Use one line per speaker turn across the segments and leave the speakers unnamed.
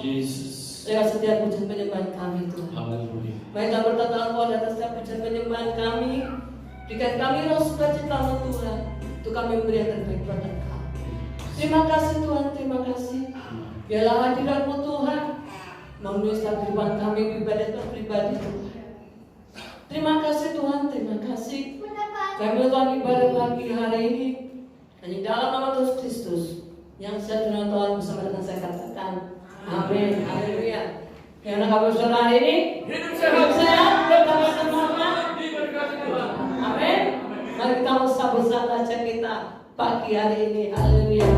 Jesus.
Lewat setiap pujian penyembahan kami Tuhan.
Haleluya.
Baiklah bertata Engkau di atas setiap pujian penyembahan kami. Berikan kami roh sukacita-Mu Tuhan, untuk kami memberi yang terbaik buat Engkau. Terima kasih Tuhan, terima kasih. Biarlah hadirat-Mu Tuhan memenuhi setiap kehidupan kami pribadi Tuhan. Terima kasih Tuhan, terima kasih. Kami melakukan ibadah pagi hari ini hanya dalam nama Tuhan Kristus yang saya dengan Tuhan bersama dengan saya katakan amin, haleluya. Yang kabar saudara hari ini hidup sehat, berkata semangat, diberkati Tuhan. Amin. Mari kita bersama baca kita pagi hari ini, haleluya.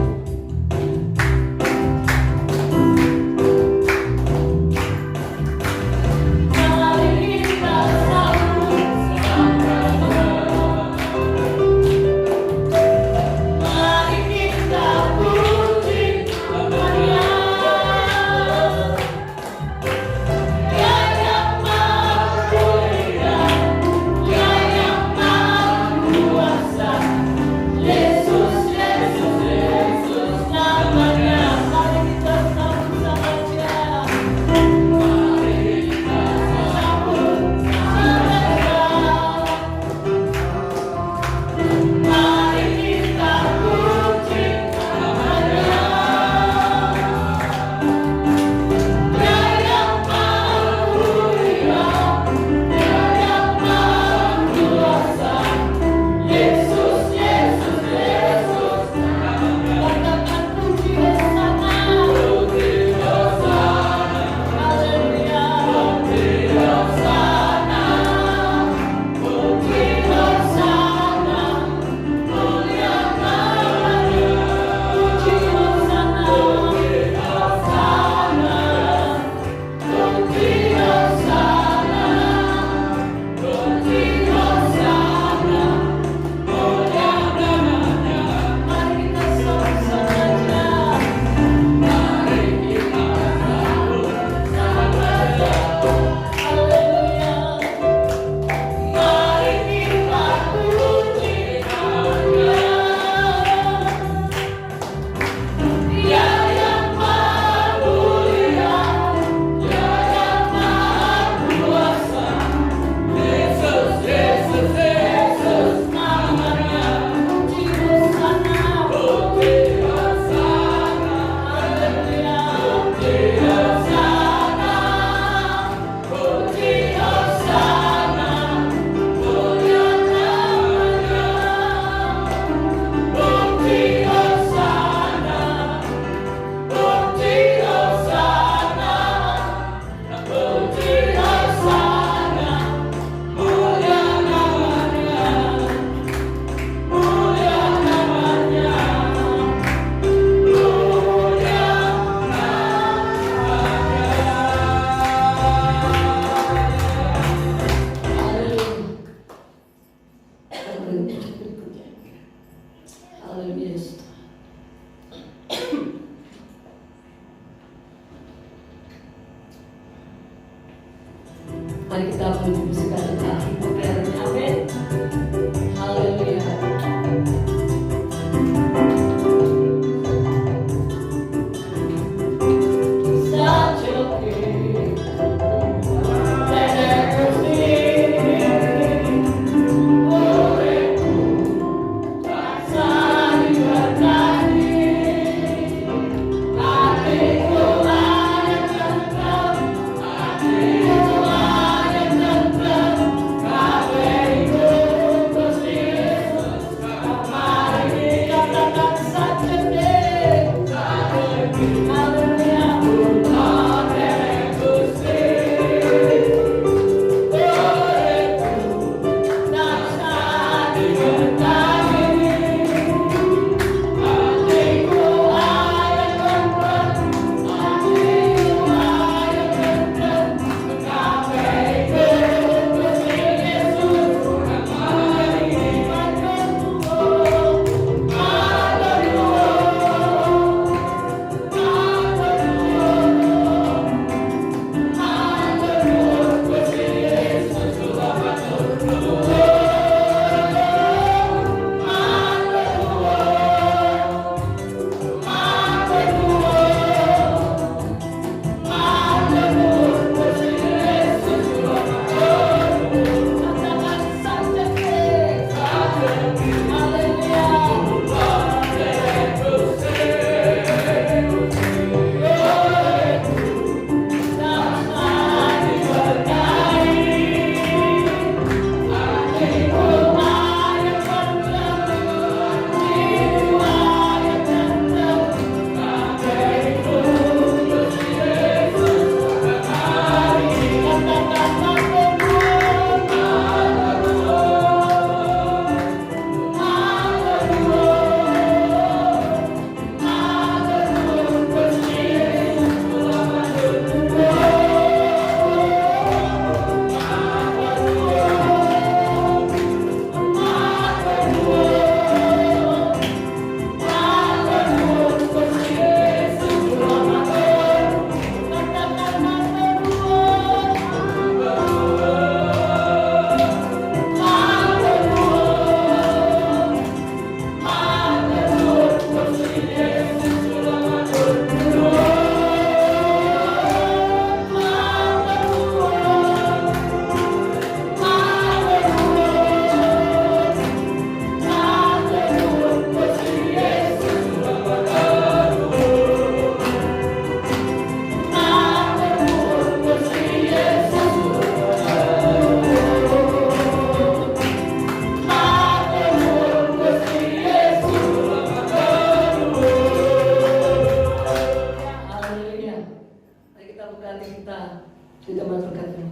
Mari kita menuju segala hati kebenaran. Amin. Haleluya.
Hallelujah.
memberkati kita. Kita berkati.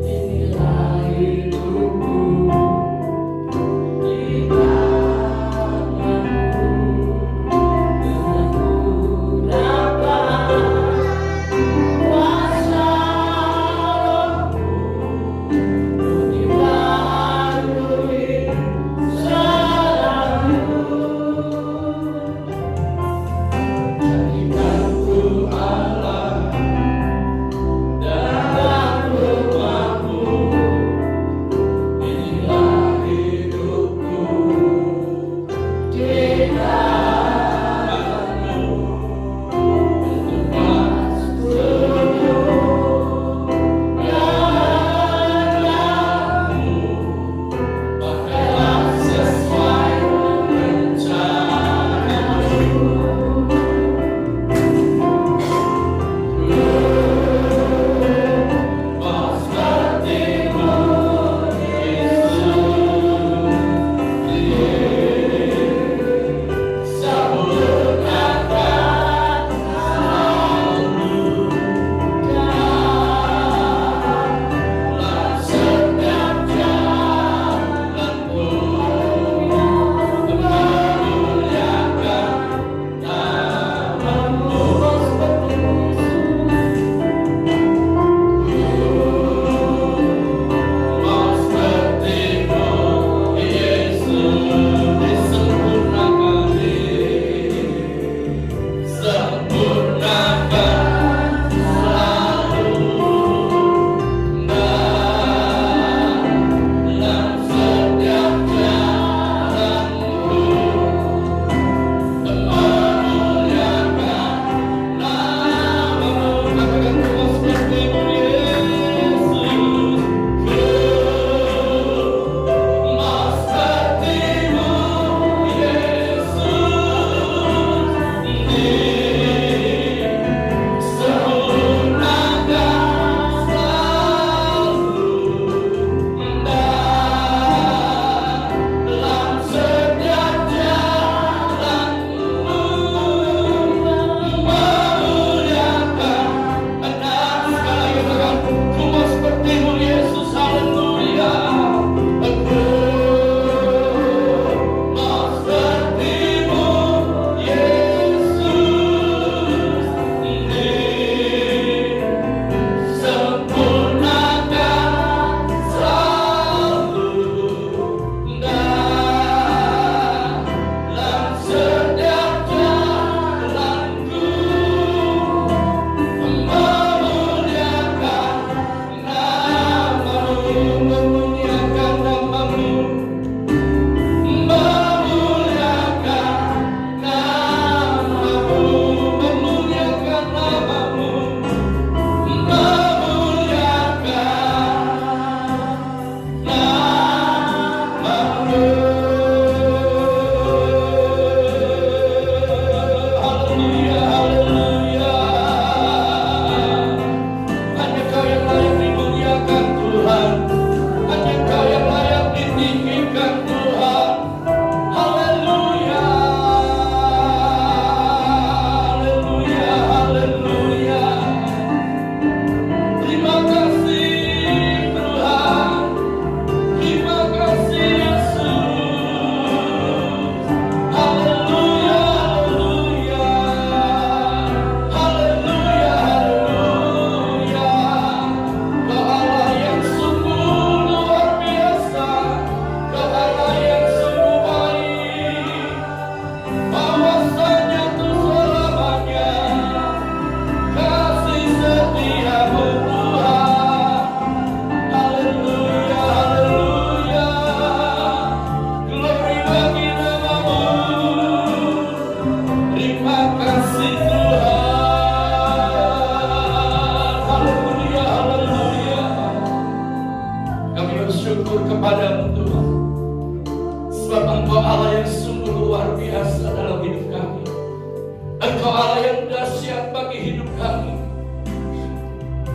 Inilah hidup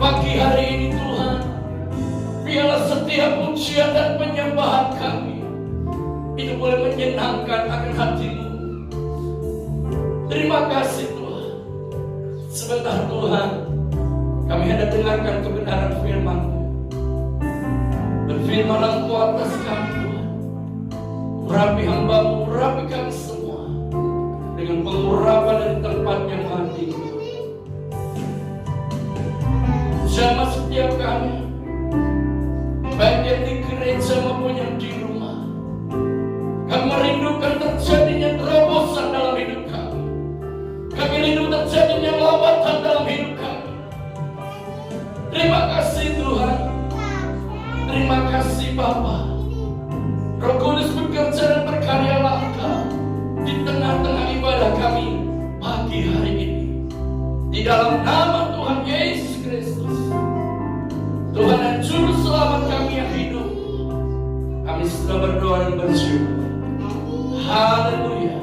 Pagi hari ini Tuhan, biarlah setiap pujian dan penyembahan kami itu boleh menyenangkan akan hati-Mu. Terima kasih Tuhan. Sebentar Tuhan, kami hendak dengarkan kebenaran firman-Mu. Berfirmanlah Engkau atas kami Tuhan. Urapi hamba-Mu, urapi kami semua dengan pengurapan dari tempat yang maha tinggi. Jamah setiap kami, baik yang di gereja maupun yang di rumah. Kami merindukan terjadinya terobosan dalam hidup kami. Kami rindu terjadinya lawatan dalam hidup kami. Terima kasih Tuhan. Terima kasih Bapa. Roh Kudus bekerja dan berkarya langka di tengah-tengah ibadah kami pagi hari ini. Di dalam nama Tuhan Yesus Kristus, Tuhan dan Juru Selamat kami yang hidup, kami sudah berdoa dan bersyukur. Haleluya.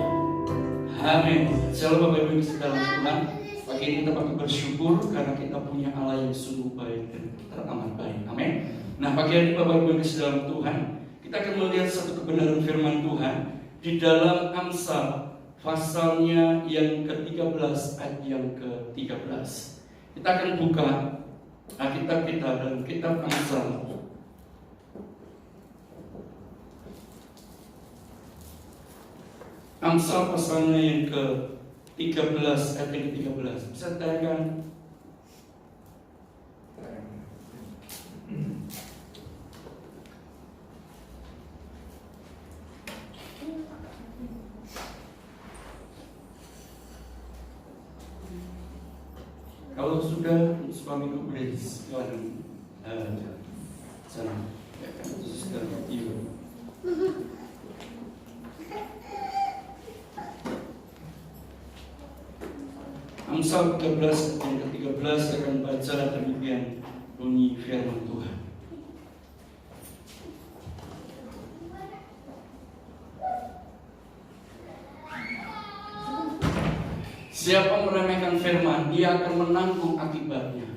Amin. Shalom Bapak Ibu dalam Tuhan. Pagi ini kita patut bersyukur karena kita punya Allah yang sungguh baik dan teramat baik. Amin. Nah, pagi hari ini Bapak Ibu dalam Tuhan, kita akan melihat satu kebenaran firman Tuhan di dalam Amsal pasalnya yang ke-13 ayat yang ke-13. Kita akan buka Alkitab kita dalam kitab Amsal. Amsal pasalnya yang ke-13 ayat yang ke-13. Bisa tayangkan? Kalau sudah suamiku boleh silakan sana. Ya kan sudah iya. Amsal 13 ayat ke-13 akan baca demikian bunyi firman Tuhan. Siapa meremehkan firman, dia akan menanggung akibatnya.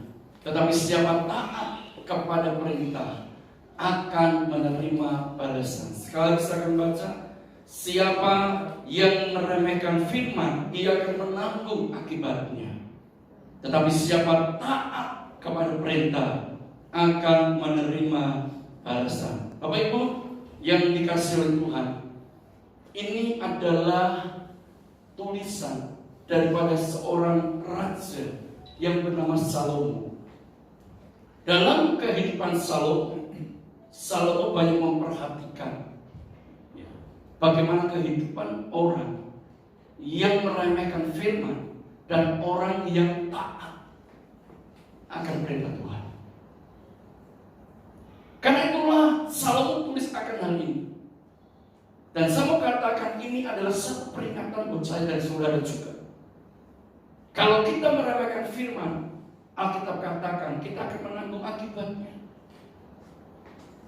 Tetapi siapa taat kepada perintah akan menerima balasan. Sekali lagi saya akan baca. Siapa yang meremehkan firman, dia akan menanggung akibatnya. Tetapi siapa taat kepada perintah akan menerima balasan. Bapak Ibu yang dikasihi oleh Tuhan, ini adalah tulisan daripada seorang raja yang bernama Salomo. Dalam kehidupan Salomo banyak memperhatikan bagaimana kehidupan orang yang meremehkan firman dan orang yang taat akan perintah Tuhan. Karena itulah Salomo tulis akan hal ini. Dan saya mau katakan ini adalah satu peringatan buat saya dan saudara juga. Kalau kita meremehkan firman, Alkitab katakan kita akan menanggung akibatnya.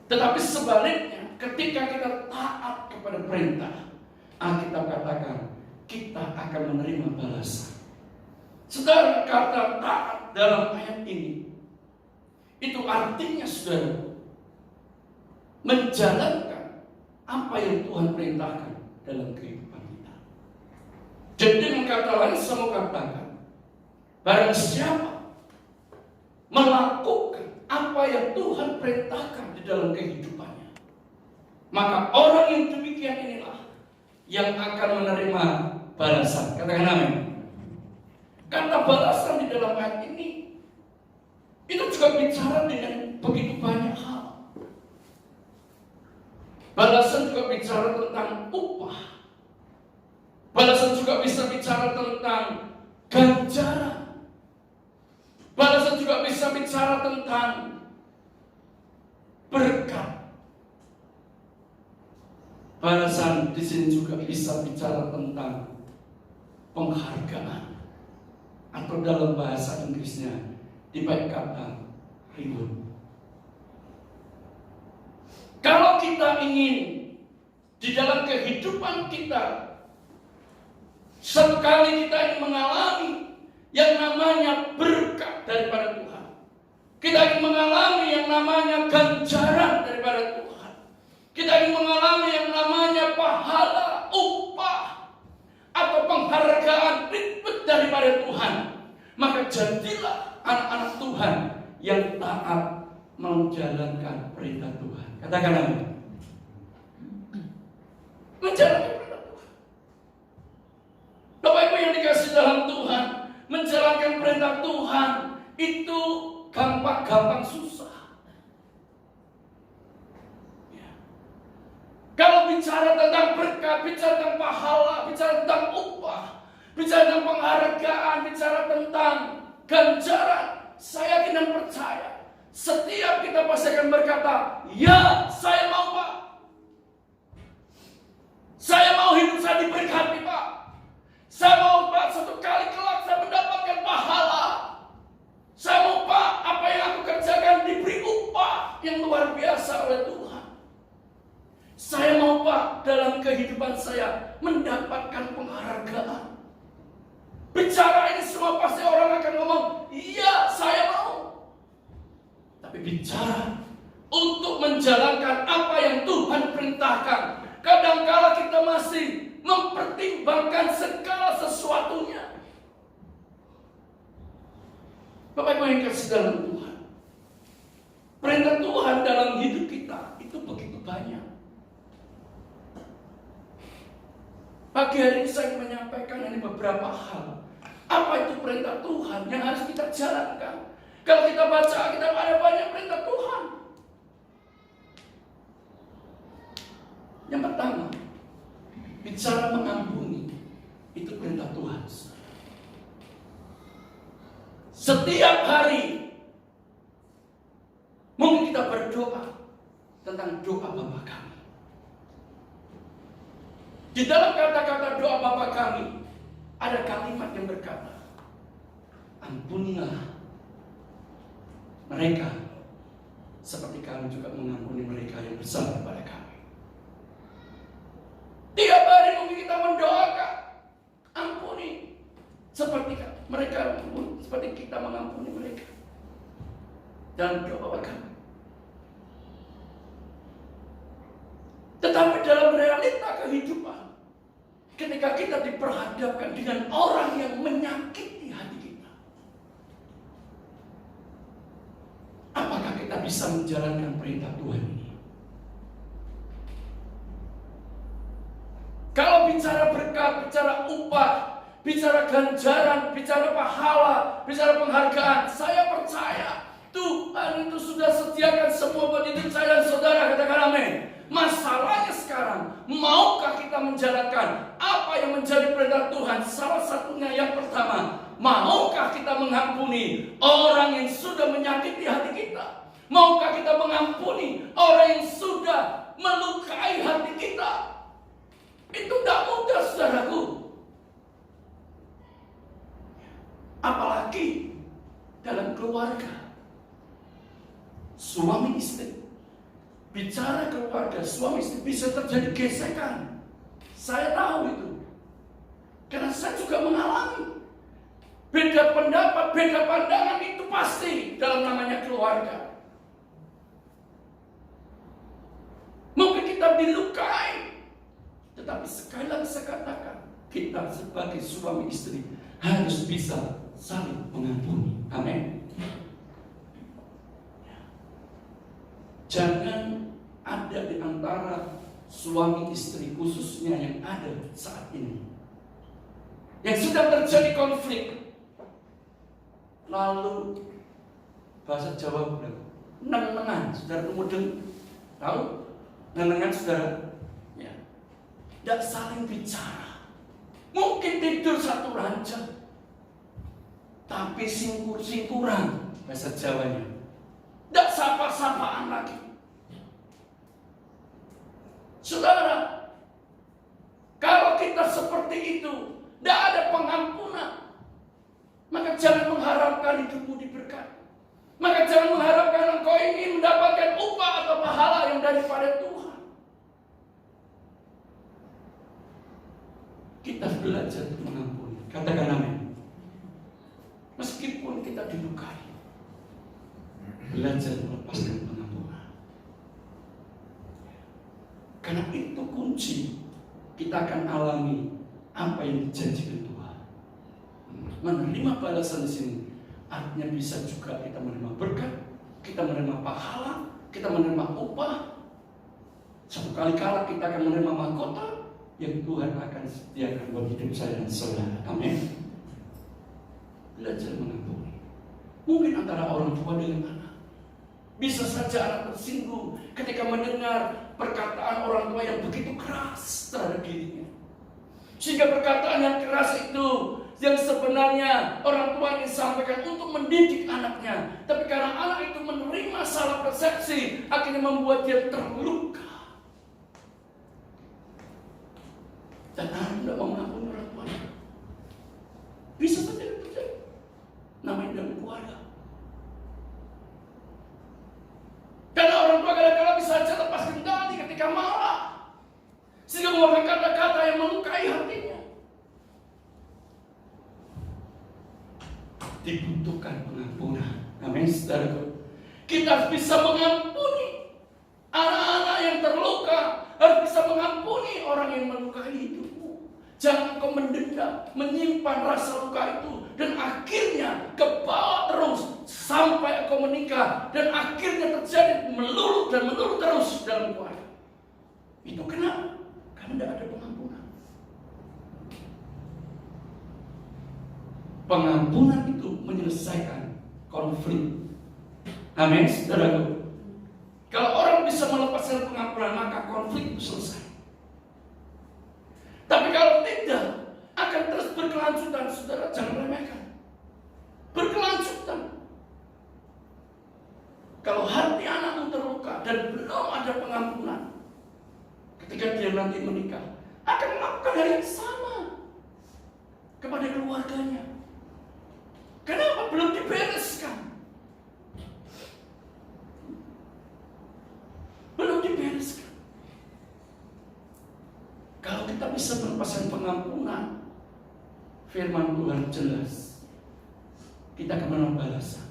Tetapi sebaliknya, ketika kita taat kepada perintah, Alkitab katakan kita akan menerima balasan. Saudara, kata taat dalam ayat ini, itu artinya saudara menjalankan apa yang Tuhan perintahkan dalam kehidupan kita. Jadi dengan kata lain saya mau katakan, barang siapa melakukan apa yang Tuhan perintahkan di dalam kehidupannya, maka orang yang demikian inilah yang akan menerima balasan. Katakan amin. Kata balasan di dalam ayat ini itu juga bicara dengan begitu banyak hal. Balasan juga bicara tentang upah. Balasan juga bisa bicara tentang ganjaran. Balasan juga bisa bicara tentang berkat. Balasan di sini juga bisa bicara tentang penghargaan, atau dalam bahasa Inggrisnya dipakai kata reward. Kalau kita ingin di dalam kehidupan kita satu kali kita ingin mengalami yang namanya berkat daripada Tuhan, Kita ingin mengalami yang namanya ganjaran daripada Tuhan. Kita ingin mengalami yang namanya pahala, upah, atau penghargaan ritme daripada Tuhan. Maka jadilah anak-anak Tuhan yang taat menjalankan perintah Tuhan. Katakan amin. Menjalankan perintah Tuhan. Bapak Ibu yang dikasih dalam Tuhan, menjalankan perintah Tuhan itu gampang-gampang susah. Ya. Kalau bicara tentang berkat, bicara tentang pahala, bicara tentang upah, bicara tentang penghargaan, bicara tentang ganjaran, saya yakin dan percaya setiap kita pasti akan berkata, ya saya mau Pak. Saya mau hidup saya diberkati Pak. Saya mau Pak satu kali kelak saya mendapatkan pahala. Saya mau Pak apa yang aku kerjakan diberi upah yang luar biasa oleh Tuhan. Saya mau Pak dalam kehidupan saya mendapatkan penghargaan. Bicara ini semua pasti orang akan ngomong, iya saya mau. Tapi bicara untuk menjalankan apa yang Tuhan perintahkan, kadangkala kita masih mempertimbangkan segala sesuatunya. Bapak Ibu yang kasih dalam Tuhan, perintah Tuhan dalam hidup kita itu begitu banyak. Pagi hari ini saya menyampaikan ini beberapa hal. Apa itu perintah Tuhan yang harus kita jalankan? Kalau kita baca, kita ada banyak perintah Tuhan. Yang pertama, bicara mengampuni, itu perintah Tuhan. Setiap hari, mungkin kita berdoa tentang doa Bapa kami. Di dalam kata-kata doa Bapa kami, ada kalimat yang berkata, ampunilah mereka seperti kami juga mengampuni mereka yang bersalah kepada kami. Tiap hari mungkin kita mendoakan, ampuni seperti mereka, seperti kita mengampuni mereka. Dalam doa kami. Tetapi dalam realita kehidupan, ketika kita diperhadapkan dengan orang yang menyakiti hati kita, apakah kita bisa menjalankan perintah Tuhan ini? Kalau bicara berkat, bicara upah, bicara ganjaran, bicara pahala, bicara penghargaan, saya percaya Tuhan itu sudah sediakan semua buat hidup saya dan saudara. Katakan amin. Masalahnya sekarang, maukah kita menjalankan apa yang menjadi perintah Tuhan? Salah satunya yang pertama, maukah kita mengampuni orang yang sudah menyakiti hati kita? Maukah kita mengampuni orang yang sudah melukai hati kita? Itu tidak mudah, saudaraku. Apalagi dalam keluarga, suami istri. Bicara keluarga, suami istri bisa terjadi gesekan. Saya tahu itu. Karena saya juga mengalami. Beda pendapat, beda pandangan itu pasti dalam namanya keluarga. Mungkin kita dilukai. Tetapi sekali lagi saya katakan, kita sebagai suami istri harus bisa saling mengampuni. Amin. Jangan ada di antara suami istri khususnya yang ada saat ini yang sudah terjadi konflik, lalu bahasa Jawa bilang nenengan, saudara kemudian tahu nenengan saudara, ya, tidak saling bicara, mungkin tidur satu ranjang, tapi singkur-singkuran bahasa Jawanya, tidak sapa-sapaan lagi. Saudara, kalau kita seperti itu, tidak ada pengampunan, maka jangan mengharapkan hidupmu diberkati. Maka jangan mengharapkan engkau ingin mendapatkan upah atau pahala yang daripada Tuhan. Kita belajar untuk mengampuni. Katakan amin. Meskipun kita dilukai, belajar melepaskan pengampunan. Karena itu kunci kita akan alami apa yang dijanjikan Tuhan. Menerima balasan di sini artinya bisa juga kita menerima berkat, kita menerima pahala, kita menerima upah. Satu kali kala kita akan menerima mahkota yang Tuhan akan sediakan bagi hidup saya dan saudara. Amin. Belajar mengampuni. Mungkin antara orang tua dengan anak. Bisa saja anak tersinggung ketika mendengar perkataan orang tua yang begitu keras terhadap dirinya. Sehingga perkataan yang keras itu yang sebenarnya orang tua ingin sampaikan untuk mendidik anaknya. Tapi karena anak itu menerima salah persepsi, akhirnya membuat dia terluka. Dan anak tidak mau mengampuni orang tuanya. Bisa saja terjadi. Namanya dalam keluarga. Karena orang tua kadang-kadang bisa saja lepas kendali ketika marah. Sehingga mengeluarkan kata-kata yang melukai hatinya. Dibutuhkan pengampunan. Amin, saudaraku. Kita harus bisa mengampuni anak-anak yang terluka. Harus bisa mengampuni orang yang melukai hidupmu. Jangan kau mendendam, menyimpan rasa luka itu. Dan akhirnya kebawa terus sampai kau menikah. Dan akhirnya terjadi meluluh dan meluluh terus dalam keluarga. Itu kenapa? Karena tidak ada pengampunan. Pengampunan itu menyelesaikan konflik. Amin, saudaraku. Kalau orang bisa melepaskan pengampunan, maka konflik itu selesai. Tapi kalau tidak, akan terus berkelanjutan. Saudara, jangan remehkan. Berkelanjutan. Kalau hati anakmu terluka dan belum ada pengampunan, ketika dia nanti menikah, akan melakukan hal yang sama kepada keluarganya. Kenapa belum dibereskan? Belum dibereskan. Kalau kita bisa melepaskan pengampunan, firman Tuhan jelas, kita akan menerima balasan.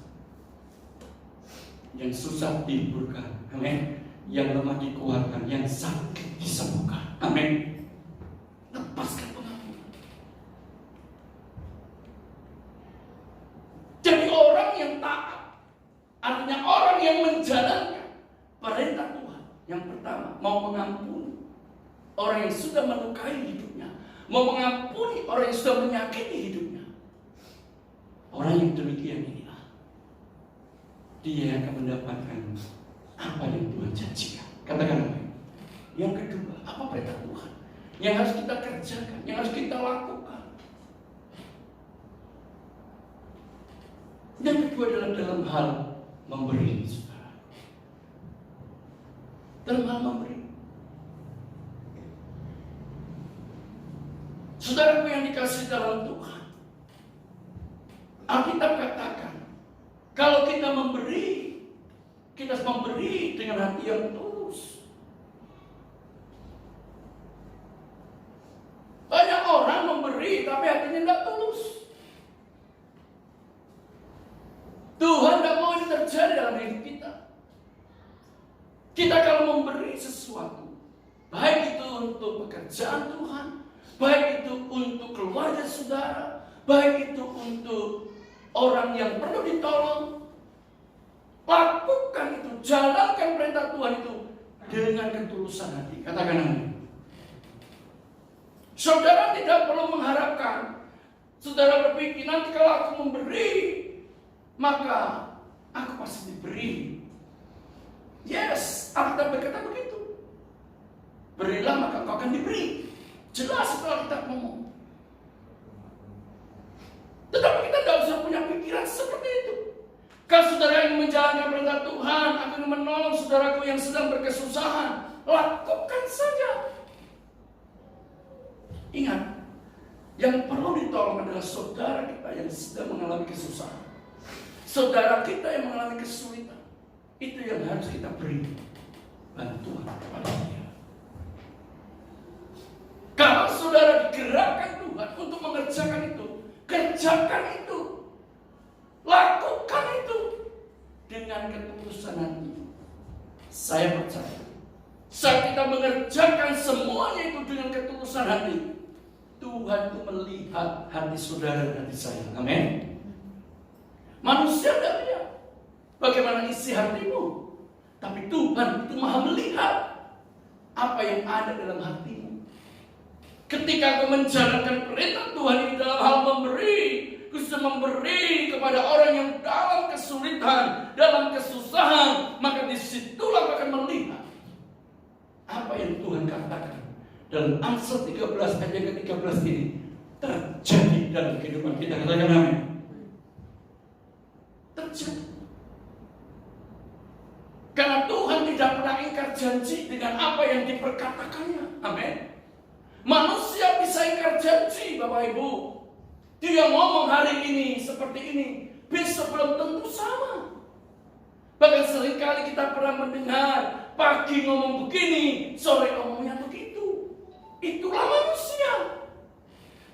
Yang susah dihiburkan, amin. Yang lemah dikuatkan, yang sakit disembuhkan, amin. Lepaskan pengampunan. Jadi orang yang taat, artinya orang yang menjalankan perintah Tuhan. Yang pertama, mau mengampuni orang yang sudah melukai hidupnya, mau mengampuni orang yang sudah menyakiti hidupnya. Orang yang demikian inilah dia akan mendapatkan apa yang Tuhan janjikan. Katakan apa? Yang kedua, apa perintah Tuhan yang harus kita kerjakan, yang harus kita lakukan? Yang kedua adalah dalam hal memberi, saudara. Dalam hal memberi. Saudaraku yang dikasihi dalam Tuhan, Alkitab katakan, kalau kita memberi, kita harus memberi dengan hati yang tulus. Banyak orang memberi tapi hatinya tidak tulus. Tuhan tidak mau ini terjadi dalam hidup kita. Kita kalau memberi sesuatu, baik itu untuk pekerjaan Tuhan, baik itu untuk keluarga saudara, baik itu untuk orang yang perlu ditolong, lakukan itu, jalankan perintah Tuhan itu dengan ketulusan hati. Katakan amin. Saudara tidak perlu mengharapkan, saudara berpikir nanti kalau aku memberi, maka aku pasti diberi. Yes, Alkitab berkata begitu. Berilah maka kau akan diberi. Jelas itu Alkitab ngomong. Tetapi kita tidak usah punya pikiran seperti itu. Kalau saudara yang menjalankan perintah Tuhan, aku ingin menolong saudaraku yang sedang berkesusahan, lakukan saja. Ingat, yang perlu ditolong adalah saudara kita yang sedang mengalami kesusahan. Saudara kita yang mengalami kesulitan. Itu yang harus kita beri bantuan kepada dia. Kalau saudara digerakkan Tuhan untuk mengerjakan itu, kerjakan itu, lakukan itu dengan ketulusan hati. Saya percaya, saat kita mengerjakan semuanya itu dengan ketulusan hati, Tuhan itu melihat hati saudara dan hati saya. Amin. Manusia tidak lihat bagaimana isi hatimu, tapi Tuhan itu maha melihat apa yang ada dalam hatimu. Ketika kau menjalankan perintah Tuhan ini dalam hal memberi, khususnya memberi kepada orang yang dalam kesulitan, dalam kesusahan, maka disitulah kau akan melihat apa yang Tuhan katakan dalam Amsal 13 ayat yang ke-13 ini terjadi dalam kehidupan kita. Katakan amin. Terjadi. Karena Tuhan tidak pernah ingkar janji dengan apa yang diperkatakannya. Amin. Manusia bisa ingkar janji, Bapak Ibu. Dia ngomong hari ini seperti ini, besok belum tentu sama. Bahkan seringkali kita pernah mendengar pagi ngomong begini, sore ngomongnya begitu. Itulah manusia.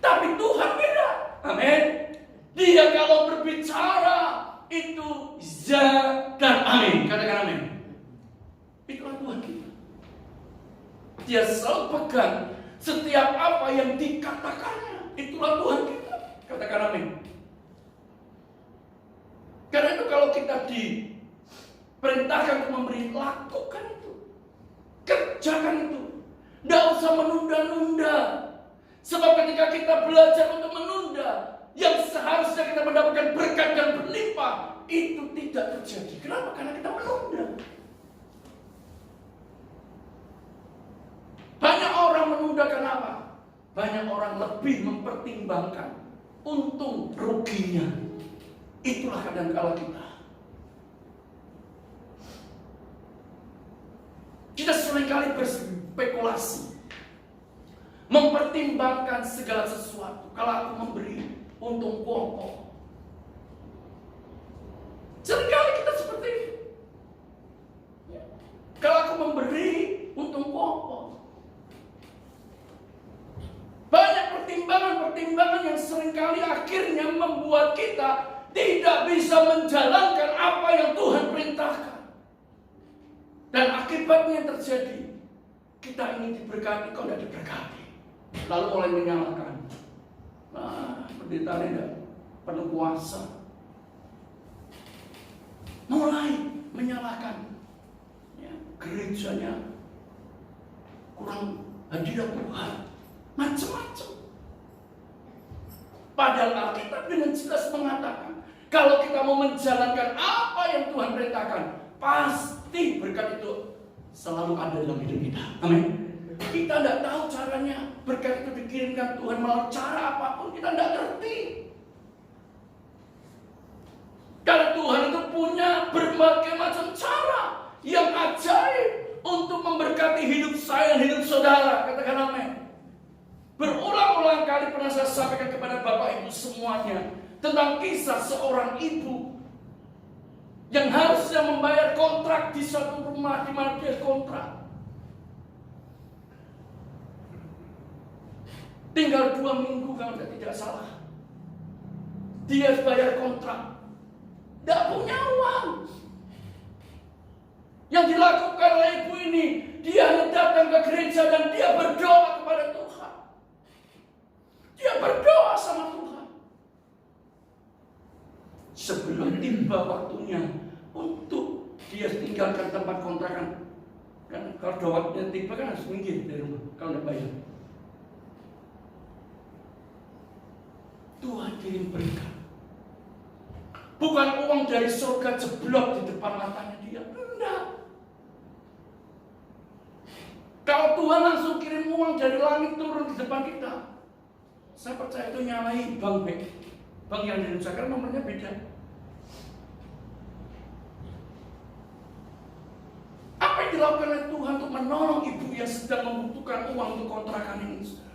Tapi Tuhan beda. Amin. Dia kalau berbicara itu za dan amin. Katakan amin. Itulah Tuhan kita. Dia selalu pegang setiap apa yang dikatakannya. Itulah Tuhan kita. Katakan amin. Karena itu kalau kita diperintahkan untuk memberi, lakukan itu. Kerjakan itu. Tidak usah menunda-nunda. Sebab ketika kita belajar untuk menunda, yang seharusnya kita mendapatkan berkat dan berlimpah, itu tidak terjadi. Kenapa? Karena kita menunda. Banyak orang menunda kenapa? Banyak orang lebih mempertimbangkan untung ruginya. Itulah kadang-kala kita. Kita seringkali berspekulasi, mempertimbangkan segala sesuatu. Kalau aku memberi untung pokok, seringkali kita seperti itu. Kalau aku memberi untung pokok, banyak pertimbangan-pertimbangan yang seringkali akhirnya membuat kita tidak bisa menjalankan apa yang Tuhan perintahkan. Dan akibatnya yang terjadi, kita ingin diberkati, kok tidak diberkati. Lalu mulai menyalahkan. Pendeta ini tidak perlu kuasa. Mulai menyalahkan. Ya, gerejanya kurang hadirat Tuhan. Macam-macam. Padahal Alkitab dengan jelas mengatakan, kalau kita mau menjalankan apa yang Tuhan perintahkan, pasti berkat itu selalu ada dalam hidup kita. Amin. Kita tidak tahu caranya. Berkat itu dikirimkan Tuhan melalui cara apapun, kita tidak ngerti. Karena Tuhan itu punya berbagai macam cara yang ajaib untuk memberkati hidup saya dan hidup saudara. Katakan amin. Berulang-ulang kali pernah saya sampaikan kepada Bapak Ibu semuanya tentang kisah seorang ibu yang harusnya membayar kontrak di suatu rumah di mana dia kontrak. Tinggal 2 minggu kalau tidak salah. Dia bayar kontrak. Tidak punya uang. Yang dilakukan oleh ibu ini, dia hanya datang ke gereja dan dia berdoa kepada Tuhan. Dia berdoa sama Tuhan. Sebelum tiba waktunya untuk dia tinggalkan tempat kontrakan. Kan kalau waktunya tiba kan harus minggir dari rumah kalau tidak bayar. Tuhan kirim berkat. Bukan uang dari surga jeblok di depan matanya dia. Tidak. Kalau Tuhan langsung kirim uang dari langit turun di depan kita, saya percaya itu nyalai bank yang di Indonesia karena nomornya beda. Apa yang dilakukan oleh Tuhan untuk menolong ibu yang sedang membutuhkan uang untuk kontrakan ini?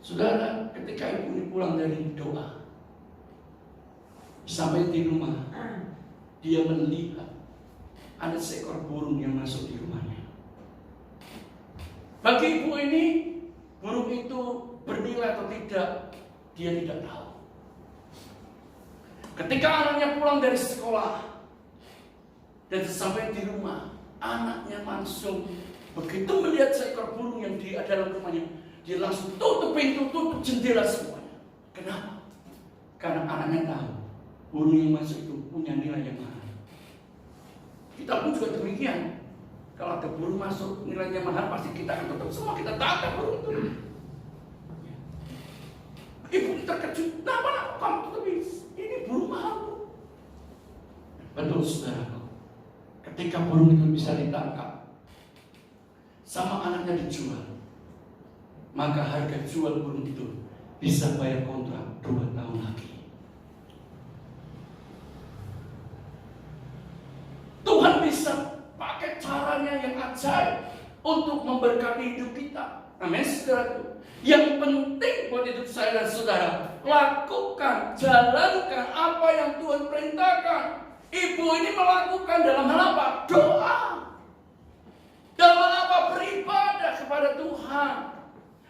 Saudara, ketika ibu ini pulang dari doa, sampai di rumah, dia melihat ada seekor burung yang masuk di rumahnya. Bagi ibu ini, burung itu bernilai atau tidak, dia tidak tahu. Ketika anaknya pulang dari sekolah dan sampai di rumah, anaknya langsung begitu melihat seekor burung yang di dalam rumahnya, dia langsung tutup pintu, tutup jendela semuanya. Kenapa? Karena anaknya tahu burung yang masuk itu punya nilai yang mahal. Kita pun juga demikian. Kalau ada burung masuk nilainya mahal, pasti kita akan tutup semua, kita tangkap burung itu. Ibu terkejut, kenapa kamu tutup ini burung mahal? Betul saudaraku, ketika burung itu bisa ditangkap sama anaknya dijual, maka harga jual burung itu bisa bayar kontrak 2 tahun lagi. Tuhan bisa pakai caranya yang ajaib untuk memberkati hidup kita. Amin, saudaraku. Yang penting buat hidup saya dan saudara, lakukan, jalankan apa yang Tuhan perintahkan. Ibu ini melakukan dalam hal apa? Doa. Dalam hal apa? Beribadah kepada Tuhan.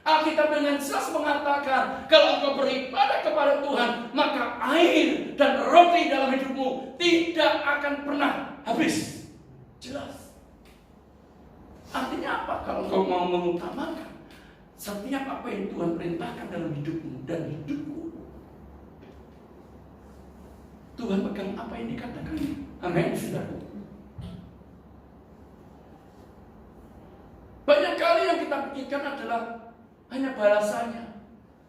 Alkitab dengan jelas mengatakan, kalau engkau beribadah kepada Tuhan, maka air dan roti dalam hidupmu tidak akan pernah habis. Jelas. Artinya apa? Kalau engkau mau mengutamakan setiap apa yang Tuhan perintahkan dalam hidupmu dan hidupku, Tuhan pegang apa yang dikatakan. Amin, saudara. Banyak kali yang kita pikirkan adalah hanya balasannya,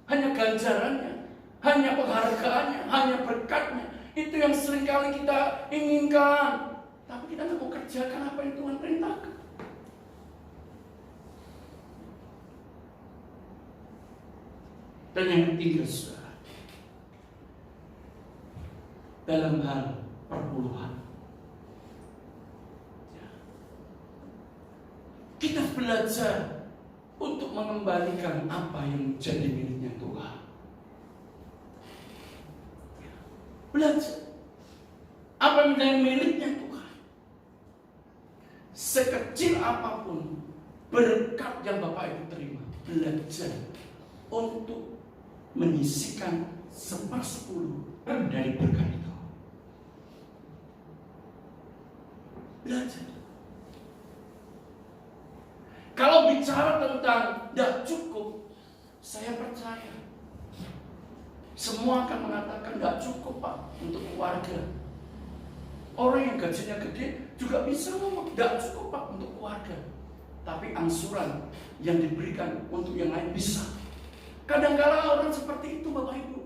hanya ganjarannya, hanya penghargaannya, hanya berkatnya. Itu yang seringkali kita inginkan. Tapi kita tidak mau kerjakan apa yang Tuhan perintahkan. Dan yang ketiga, saudara, dalam hal perpuluhan, kita belajar untuk mengembalikan apa yang menjadi miliknya Tuhan. Belajar apa yang menjadi miliknya Tuhan. Sekecil apapun berkat yang Bapak Ibu terima, belajar untuk menyisihkan 1/10 dari berkat itu. Belajar. Kalau bicara tentang tidak cukup, saya percaya semua akan mengatakan tidak cukup Pak untuk keluarga. Orang yang gajinya gede juga bisa ngomong tidak cukup Pak untuk keluarga. Tapi angsuran yang diberikan untuk yang lain bisa. Kadang-kala orang seperti itu Bapak Ibu.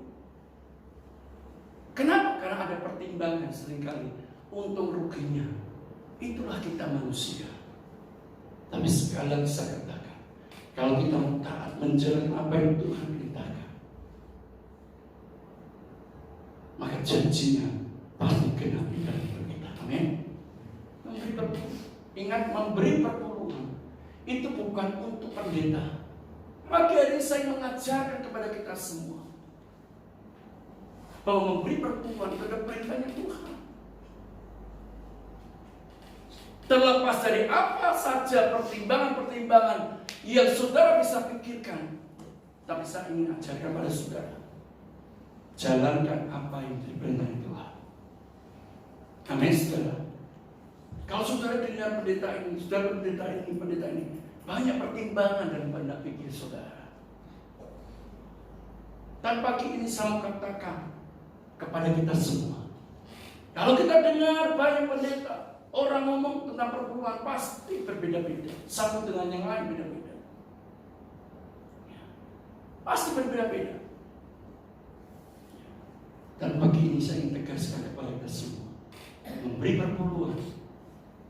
Kenapa? Karena ada pertimbangan seringkali untung ruginya. Itulah kita manusia. Tapi sekali lagi saya katakan, kalau kita taat menjalankan apa yang Tuhan perintahkan, maka janjinya pasti genapi dalam hidup kita. Amin. Ingat, memberi perpuluhan itu bukan untuk pendeta. Pagi hari saya mengajarkan kepada kita semua bahwa memberi perpuluhan itu adalah perintahnya Tuhan. Terlepas dari apa saja pertimbangan-pertimbangan yang saudara bisa pikirkan, tapi saya ingin ajarkan pada saudara, jalankan apa yang diperintahkan Tuhan. Amin, saudara. Kalau saudara dengar pendeta ini, pendeta ini, banyak pertimbangan dalam benak pikir saudara. Dan pagi ini saya mau katakan kepada kita semua, kalau kita dengar banyak pendeta, orang ngomong tentang perpuluhan pasti berbeda-beda, satu dengan yang lain beda-beda. Pasti berbeda-beda. Dan pagi ini saya ingin tegaskan kepada kita semua, memberi perpuluhan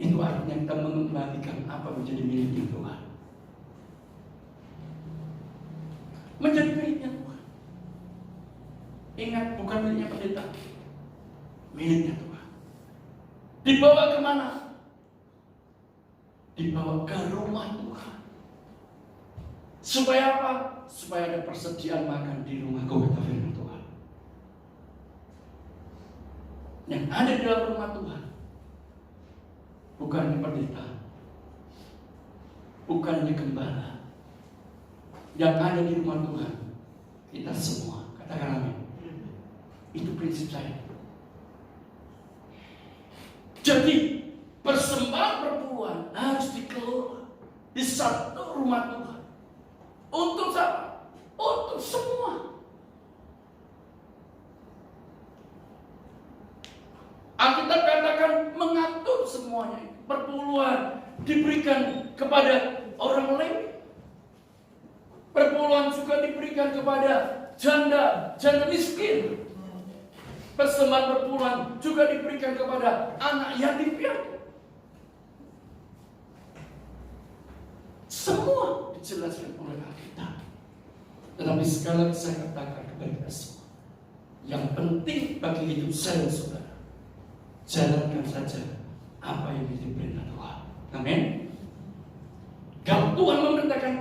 itu artinya kita mengembalikan apa menjadi miliknya Tuhan. Menjadi miliknya Tuhan. Ingat, bukan miliknya pendeta, miliknya Tuhan. Dibawa kemana? Dibawa ke rumah Tuhan. Supaya apa? Supaya ada persediaan makan di rumah kata firman Tuhan. Yang ada di dalam rumah Tuhan bukannya pendeta, bukannya gembala. Yang ada di rumah Tuhan kita semua. Katakan amin. Itu prinsip saya. Jadi persembahan perpuluhan harus dikelola di satu rumah Tuhan. Untuk siapa? Untuk semua. Alkitab katakan mengatur semuanya. Perpuluhan diberikan kepada orang Lewi. Perpuluhan juga diberikan kepada janda miskin. Persembahan perpuluhan juga diberikan kepada anak yatim piatu. Semua dijelaskan oleh Alkitab. Tetapi sekali lagi saya katakan kepada kita semua, yang penting bagi hidup saya dan saudara, jalankan saja apa yang menjadi perintah Tuhan. Amin. Kalau Tuhan memerintahkan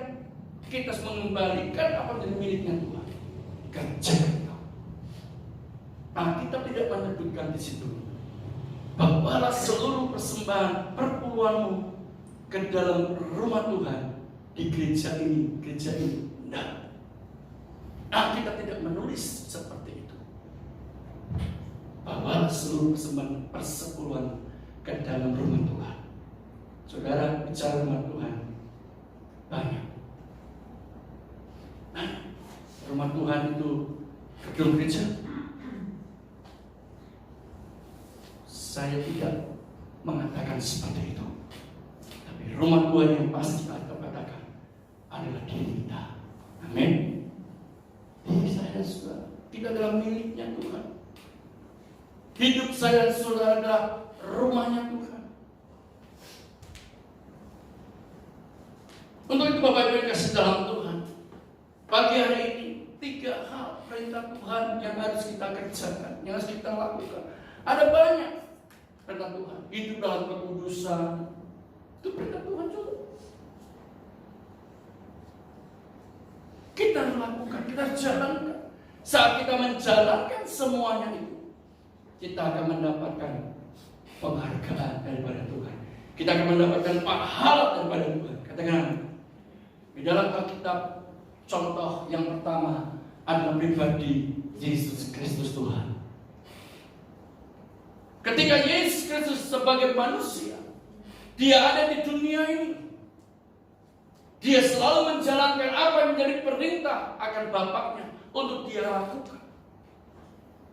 kita mengembalikan apa yang miliknya Tuhan, kerjakan itu. Kita tidak menyebutkan di situ, bawalah seluruh persembahan perpuluhanmu ke dalam rumah Tuhan, di gereja ini. Kita tidak menulis seperti itu. Bawalah seluruh persembahan persepuluhan ke dalam rumah Tuhan. Saudara, bicara rumah Tuhan banyak. Rumah Tuhan itu gedung gereja. Saya tidak mengatakan seperti itu. Tapi rumah Tuhan yang pasti kita katakan adalah diri kita. Amin. Diri saya dan saudara tidak dalam miliknya Tuhan. Hidup saya dan saudara adalah rumahnya Tuhan. Untuk itu Bapak Ibu yang kasih dalam Tuhan, pagi hari ini 3 hal perintah Tuhan yang harus kita kerjakan, yang harus kita lakukan. Ada banyak perintah Tuhan. Hidup dalam kekudusan, itu perintah Tuhan juga. Kita lakukan, kita jalankan. Saat kita menjalankan semuanya itu, kita akan mendapatkan penghargaan daripada Tuhan. Kita akan mendapatkan pahala daripada Tuhan. Katakan, di dalam Alkitab, contoh yang pertama adalah pribadi Yesus Kristus Tuhan. Ketika Yesus Kristus sebagai manusia, dia ada di dunia ini. Dia selalu menjalankan apa yang menjadi perintah akan Bapaknya untuk dia lakukan.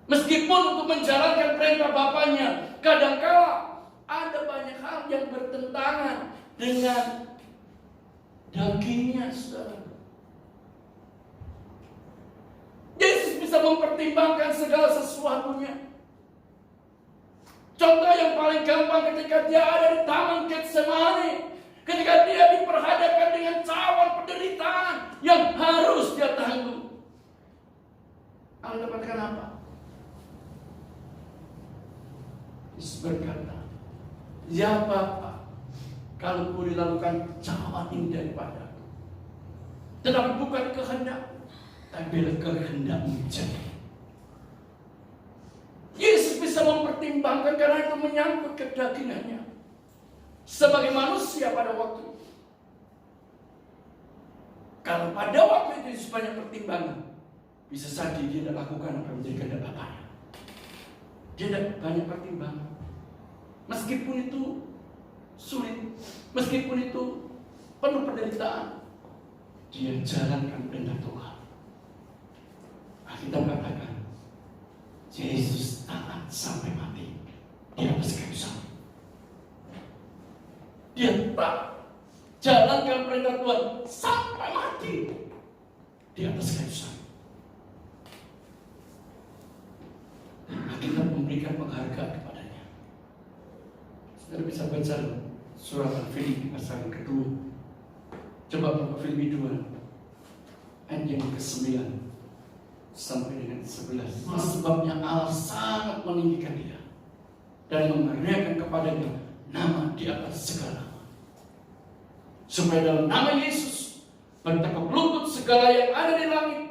Meskipun untuk menjalankan perintah Bapaknya, kadangkala ada banyak hal yang bertentangan dengan dagingnya, saudara. Yesus bisa mempertimbangkan segala sesuatunya. Contoh yang paling gampang ketika dia ada di Taman Getsemani, ketika dia diperhadapkan dengan cawan penderitaan yang harus dia tanggung. Allah dapatkan apa? Yesus berkata, ya Bapa, kalau boleh lakukan cawan ini daripadaku, tetapi bukan kehendak, tapi kehendakmu jadi. Yesus bisa mempertimbangkan karena itu menyangkut kedagingannya. Sebagai manusia pada waktu itu. Kalau pada waktu itu Yesus banyak pertimbangan, bisa saja dia tidak lakukan apa yang menjadi kehendak Bapaknya. Dia tidak banyak pertimbangan. Meskipun itu sulit, meskipun itu penuh penderitaan, dia jalankan perintah Tuhan. Kita katakan, Yesus taat sampai mati di atas kayu salib. Dia tak jalankan perintah Tuhan sampai mati di atas kayu salib. Kita memberikan penghargaan kepadanya. Saudara bisa baca surat Al-Filipi pasal yang kedua. Coba buka Filipi 2 ayat yang ke-9 sampai dengan 11. Sebabnya Allah sangat meninggikan dia dan memberikan kepadanya nama di atas segala nama, supaya dalam nama Yesus bertekuk lutut segala yang ada di langit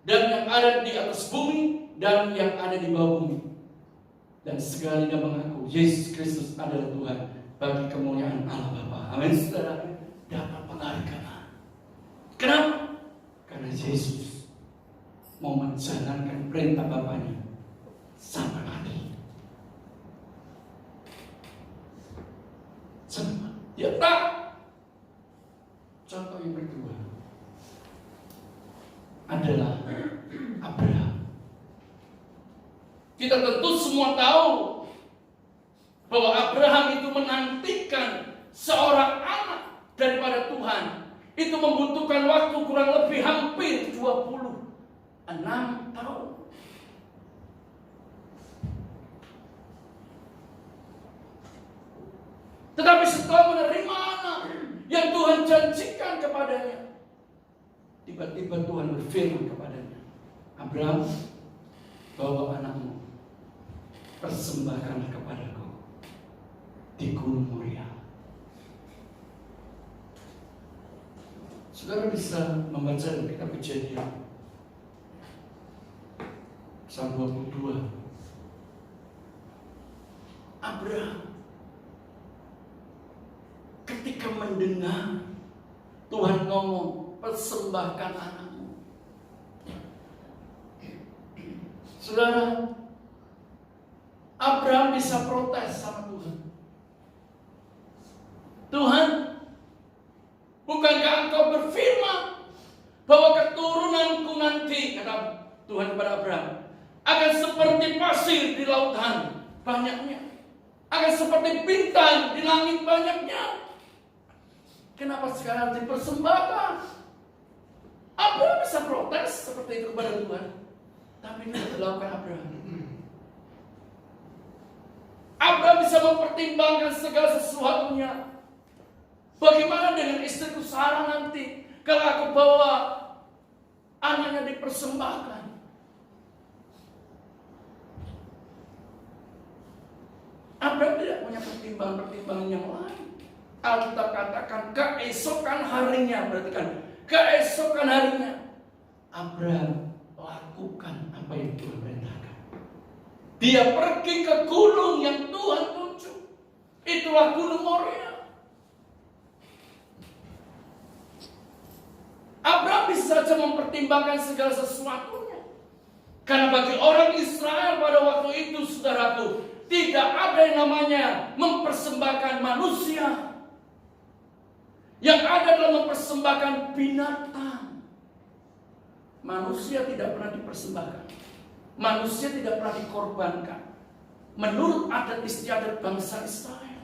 dan yang ada di atas bumi dan yang ada di bawah bumi, dan segala lidah mengaku Yesus Kristus adalah Tuhan bagi kemuliaan Allah Bapa. Amin. Saudara dapat penghargaan. Kenapa? Karena Yesus mau menjalankan perintah Bapaknya sampai mati. Dia taat. Contoh yang kedua adalah Abraham. Kita tentu semua tahu bahwa Abraham itu menantikan seorang anak daripada Tuhan. Itu membutuhkan waktu kurang lebih hampir 26 tahun. Tetapi setelah menerima anak yang Tuhan janjikan kepadanya, tiba-tiba Tuhan berfirman kepadanya, Abraham, bawa anakmu, persembahkanlah kepadaku di Gunung Moria. Saudara bisa membaca dalam kitab Kejadian pasal 22. Abraham ketika mendengar Tuhan ngomong, persembahkan anakmu. Saudara, Abraham bisa protes sama Tuhan. Tuhan, bukankah engkau berfirman bahwa keturunanku nanti, kata Tuhan kepada Abraham, akan seperti pasir di lautan banyaknya, akan seperti bintang di langit banyaknya. Kenapa sekarang dipersembahkan? Abraham bisa protes seperti itu kepada Tuhan, tapi tidak dilakukan Abraham. Abraham bisa mempertimbangkan segala sesuatunya. Bagaimana dengan istriku Sarah nanti kalau aku bawa anaknya dipersembahkan? Abraham tidak punya pertimbangan-pertimbangan yang lain. Alkitab katakan keesokan harinya, berarti kan keesokan harinya Abraham lakukan apa yang Tuhan perintahkan. Dia pergi ke gunung yang Tuhan tuju. Itulah Gunung Moria. Abraham bisa saja mempertimbangkan segala sesuatunya. Karena bagi orang Israel pada waktu itu, saudaraku, tidak ada yang namanya mempersembahkan manusia. Yang ada adalah mempersembahkan binatang. Manusia tidak pernah dipersembahkan. Manusia tidak pernah dikorbankan. Menurut adat istiadat bangsa Israel,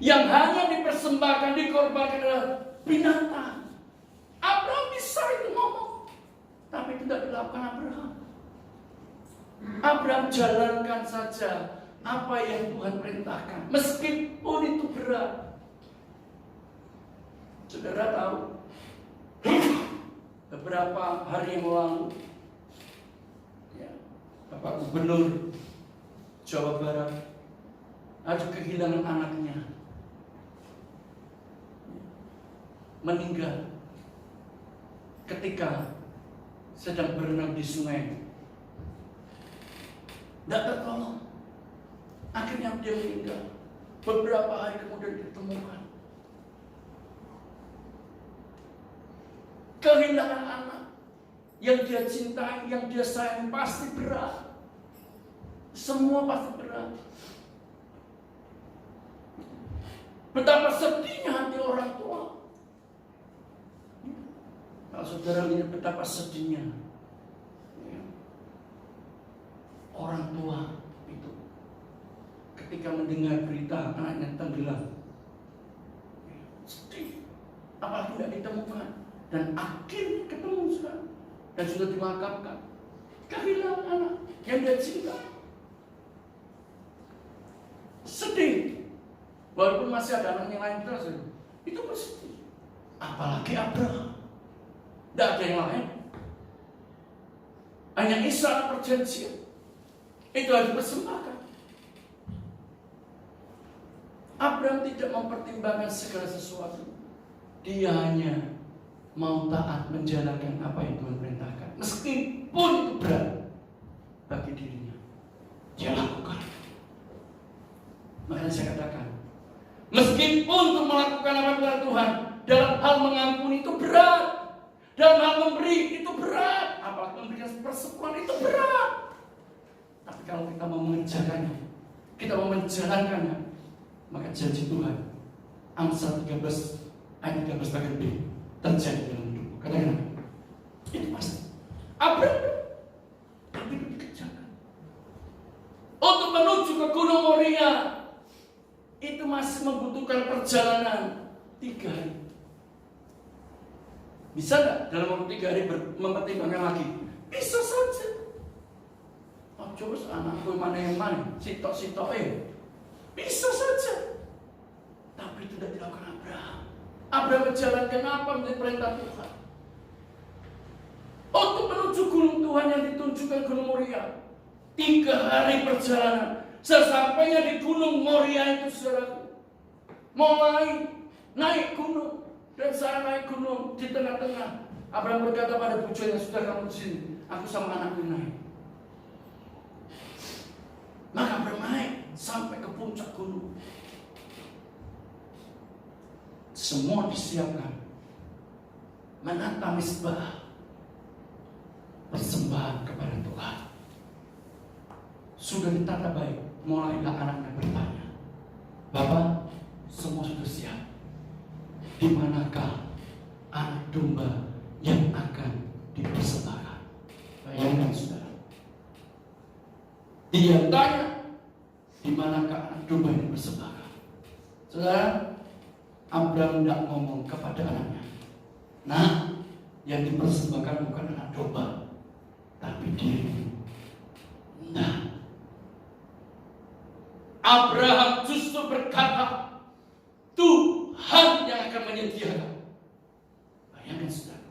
yang hanya dipersembahkan, dikorbankan adalah binatang. Abraham bisa itu ngomong, tapi tidak dilakukan Abraham. Abraham jalankan saja apa yang Tuhan perintahkan, meskipun itu berat. Saudara tahu, beberapa hari yang lalu, Bapak Gubernur Jawa Barat ada kehilangan anaknya, meninggal ketika sedang berenang di sungai. Tidak tertolong. Akhirnya dia meninggal. Beberapa hari kemudian ditemukan. Kehilangan anak yang dia cintai, yang dia sayang, pasti berat. Semua pasti berat. Betapa sedihnya hati orang tua. Kalau saudara lihat betapa sedihnya orang tua itu ketika mendengar berita anaknya tenggelam. Sedih, apalagi tidak ditemukan. Dan akhirnya ketemu sudah, dan sudah dimakamkan. Kehilangan anak yang dia cinta. Sedih, walaupun masih ada anak yang lain terus, itu bersedih. Apalagi Abraham. Tidak ada yang lain. Hanya Ishak perjanjian. Itu harus dipersembahkan. Abraham tidak mempertimbangkan segala sesuatu. Dia hanya mau taat menjalankan apa yang Tuhan perintahkan. Meskipun itu berat bagi dirinya, dia lakukan. Makanya saya katakan, meskipun untuk melakukan apa Tuhan dalam hal mengampuni itu berat, dalam hal memberi itu berat, apalagi memberikan persekutuan itu berat. Tapi kalau kita mau mengerjakannya, kita mau menjalankannya, maka janji Tuhan Amsal 13 ayat 13 bagian B terjadi dalam hidupku. Katakan itu pasti. Abraham tapi dikerjakan. Untuk menuju ke Gunung Moria itu masih membutuhkan perjalanan 3 hari. Bisa nggak dalam waktu 3 hari mempertimbangkan lagi? Bisa saja. Oh, coba anakku mana yang mana? Sitok-sitok bisa saja. Tapi itu tidak dilakukan Abraham. Abraham menjalankan apa menjadi perintah Tuhan? Untuk menuju gunung Tuhan yang ditunjukkan Gunung Moria. 3 hari perjalanan. Sesampainya di Gunung Moria itu, saudaraku, mulai naik gunung. Dan saat naik gunung di tengah-tengah, Abraham berkata pada bujanya, sudah kamu di sini, aku sama anakku naik. Maka Abraham naik sampai ke puncak gunung. Semua disiapkan. Menata misbah, persembahan kepada Tuhan. Sudah ditata baik. Mulailah anaknya bertanya, Bapak, semua sudah siap. Di manakah anak domba yang akan dipersembahkan? Bayangkan saudara. Dia tanya, di manakah anak domba yang dipersembahkan? Saudara, Abraham tidak ngomong kepada anaknya, nah, yang dipersembahkan bukan anak domba, tapi dirimu. Nah, Abraham justru berkata, Tuhan yang akan menyediakan. Bayangkan saudara,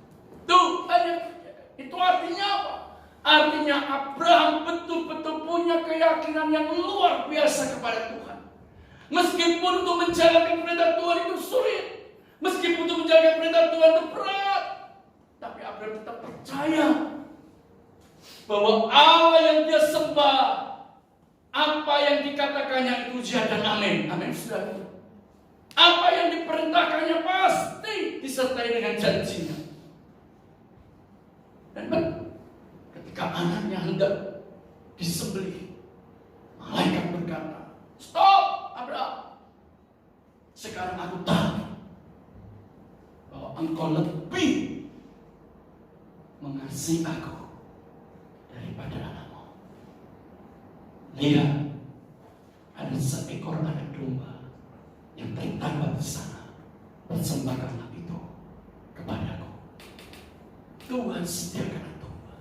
Tuhan yang menyediakan. Itu artinya apa? Artinya Abraham betul-betul punya keyakinan yang luar biasa kepada Tuhan. Meskipun untuk menjalankan perintah Tuhan itu sulit, meskipun untuk menjalankan perintah Tuhan itu berat, tapi Abraham tetap percaya bahwa Allah yang dia sembah, apa yang dikatakannya itu ya dan amin. Amin, saudara. Apa yang diperintahkannya pasti disertai dengan janjinya. Dan ketika anaknya hendak disembelih, malaikat berkata, stop Abraham. Sekarang aku tahu bahwa engkau lebih mengasihi aku daripada anakmu. Lihat, ada seekor anak domba yang tertambah di sana. Persembahkanlah itu kepadaku. Tuhan sediakan anak domba.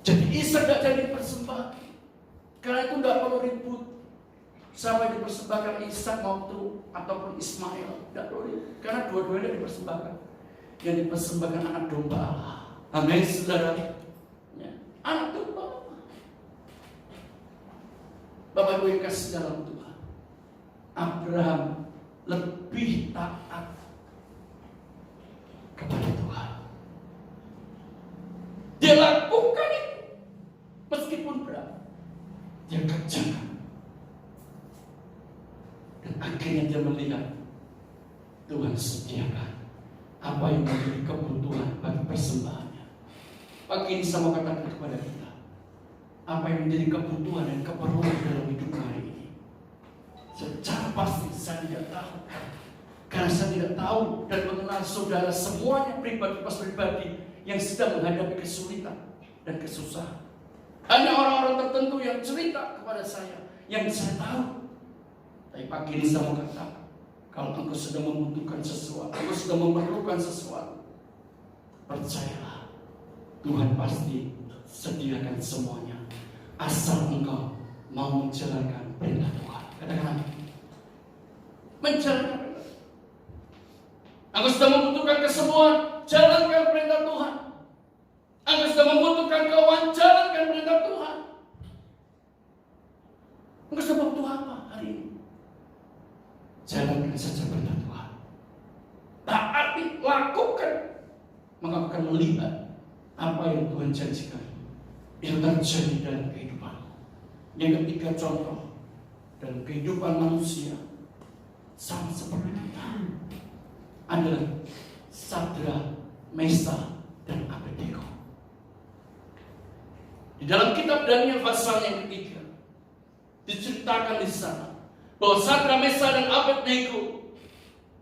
Jadi Ishak tidak jadi persembahan. Karena itu tidak perlu ribut sampai dipersembahkan Ishak ataupun Ismail. Tidak perlu ribut. Karena dua-duanya dipersembahkan. Yang dipersembahkan anak domba Allah. Amin, saudara. Ya. Anak domba. Bapak Ibu yang kasih dalam Tuhan, Abraham lebih taat kepada Tuhan. Dia lakukan itu meskipun berat. Dia kerjakan. Dan akhirnya dia melihat Tuhan sediakan apa yang menjadi kebutuhan bagi persembahannya. Pagi ini saya mau katakan kepada kita, apa yang menjadi kebutuhan dan keperluan dalam hidup hari ini. Secara pasti saya tidak tahu. Karena saya tidak tahu dan mengenal saudara semuanya pribadi yang sedang menghadapi kesulitan dan kesusahan. Hanya orang-orang tertentu yang cerita kepada saya, yang saya tahu. Tapi pagi ini saya mau katakan, kalau engkau sedang membutuhkan sesuatu, engkau sedang memerlukan sesuatu, percayalah, Tuhan pasti sediakan semuanya. Asal engkau mau menjalankan perintah Tuhan. Katakan menjalankan perintah. Engkau sedang membutuhkan kesembuhan, jalankan perintah Tuhan. Engkau sedang membutuhkan keuangan, jalankan perintah Tuhan. Engkau sedang butuh apa hari ini? Jalankan saja perintah Tuhan. Taati, lakukan. Maka akan melihat apa yang Tuhan janjikan itu terjadi dalam kehidupan. Yang ketiga contoh dalam kehidupan manusia sama seperti kita adalah Sadrak, Meshach, dan Abednego. Di dalam kitab Daniel pasal yang ketiga diceritakan di sana bahwa Sadrak, Mesak, dan Abednego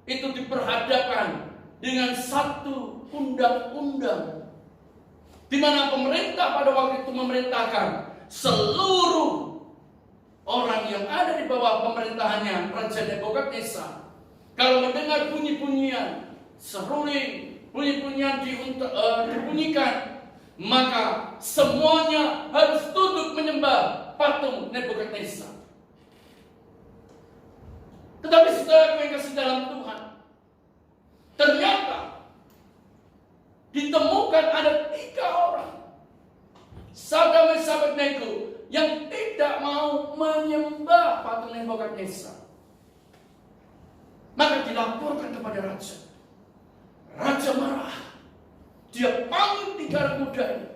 itu diperhadapkan dengan satu undang-undang, di mana pemerintah pada waktu itu memerintahkan seluruh orang yang ada di bawah pemerintahannya Raja Nebukadnezar, kalau mendengar bunyi-bunyian seruling, bunyi-bunyian dibunyikan, maka semuanya harus tunduk menyembah patung Nebukadnezar. Tetapi saudara yang kasih dalam Tuhan, ternyata ditemukan ada 3 orang, Sadrak, Mesak, Abednego, yang tidak mau menyembah patung Nebukadnezar. Maka dilaporkan kepada raja. Raja marah. Dia panggil 3 anak muda ini.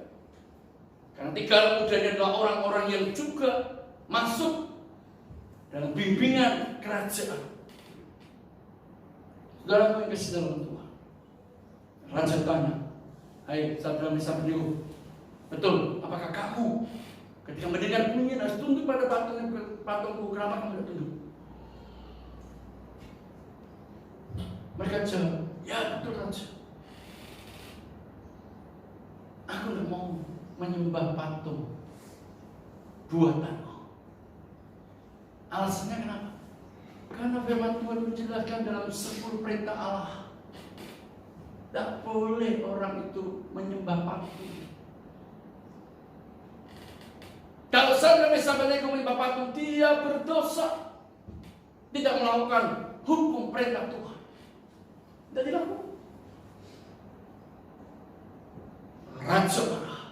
Karena 3 anak muda ini adalah orang-orang yang juga masuk dalam bimbingan kerajaan. Saudara yang kasih dalam Tuhan, raja tanya, "Hai Sadrak, Mesak, Abednego, betul, apakah kamu ketika mendengar bunyi harus tunduk pada patungku? Kenapa kamu tidak tunduk?" Mereka jawab, "Ya betul raja, aku tidak mau menyembah patung buatanmu." Alasannya kenapa? Karena firman Tuhan menjelaskan dalam 10 perintah Allah, tidak boleh orang itu menyembah patung. Kalau Sadrak, Mesak, Abednego menyembah patung, dia berdosa, tidak melakukan hukum perintah Tuhan. Tidak dilakukan. Raja marah.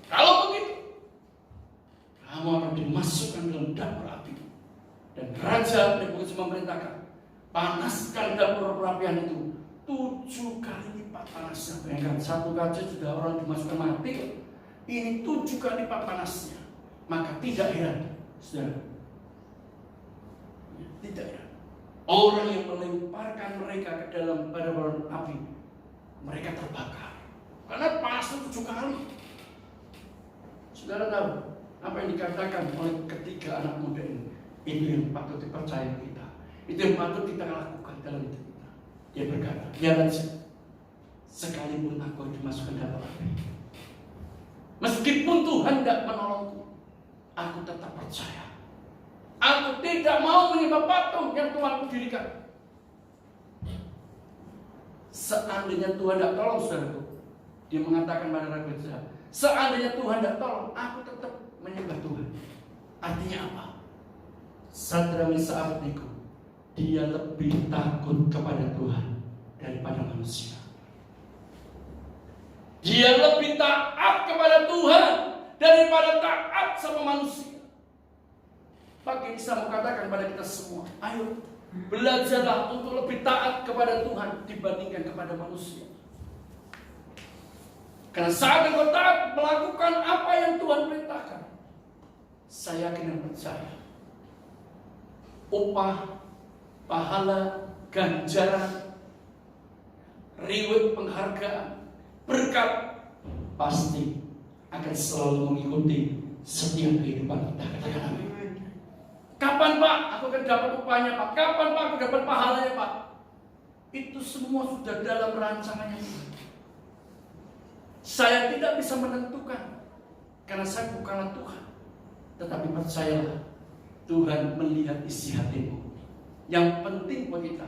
Kalau begitu, kamu akan dimasukkan dalam dapur api. Dan Raja Nebukadnezar memerintahkan, panaskan dapur perapian itu 7 kali lipat panasnya. Bayangkan, 1 kaca sudah orang dimasukkan mati, ini 7 kali lipat panasnya. Maka tidak heran, saudara, tidak heran, orang yang melemparkan mereka ke dalam bara-bara api, mereka terbakar. Karena panas 7 kali. Saudara tahu apa yang dikatakan oleh ketiga anak muda ini? Itu yang patut dipercaya kita. Itu yang patut kita lakukan dalam hidup kita. Dia berkata, "Ya Raja, sekalipun aku dimasukkan dalam api, meskipun Tuhan tidak menolongku, aku tetap percaya. Aku tidak mau menyembah patung yang Tuhan dirikan." Seandainya Tuhan tidak tolong, saudaraku, dia mengatakan pada Raja, seandainya Tuhan tidak tolong, aku tetap menyembah Tuhan. Artinya apa? Sadrak, Mesak, Abednego, dia lebih takut kepada Tuhan daripada manusia. Dia lebih taat kepada Tuhan daripada taat sama manusia. Pagi ini saya mau katakan pada kita semua, ayo belajarlah untuk lebih taat kepada Tuhan dibandingkan kepada manusia. Karena saat engkau taat melakukan apa yang Tuhan perintahkan, saya yakin dan percaya, upah, pahala, ganjaran, reward, penghargaan, berkat pasti akan selalu mengikuti setiap kehidupan kita. Katakan amin. Kapan Pak aku akan dapat upahnya Pak? Kapan Pak aku dapat pahalanya Pak? Itu semua sudah dalam rancangannya Tuhan. Saya tidak bisa menentukan, karena saya bukanlah Tuhan. Tetapi percayalah, Tuhan melihat isi hatimu. Yang penting buat kita,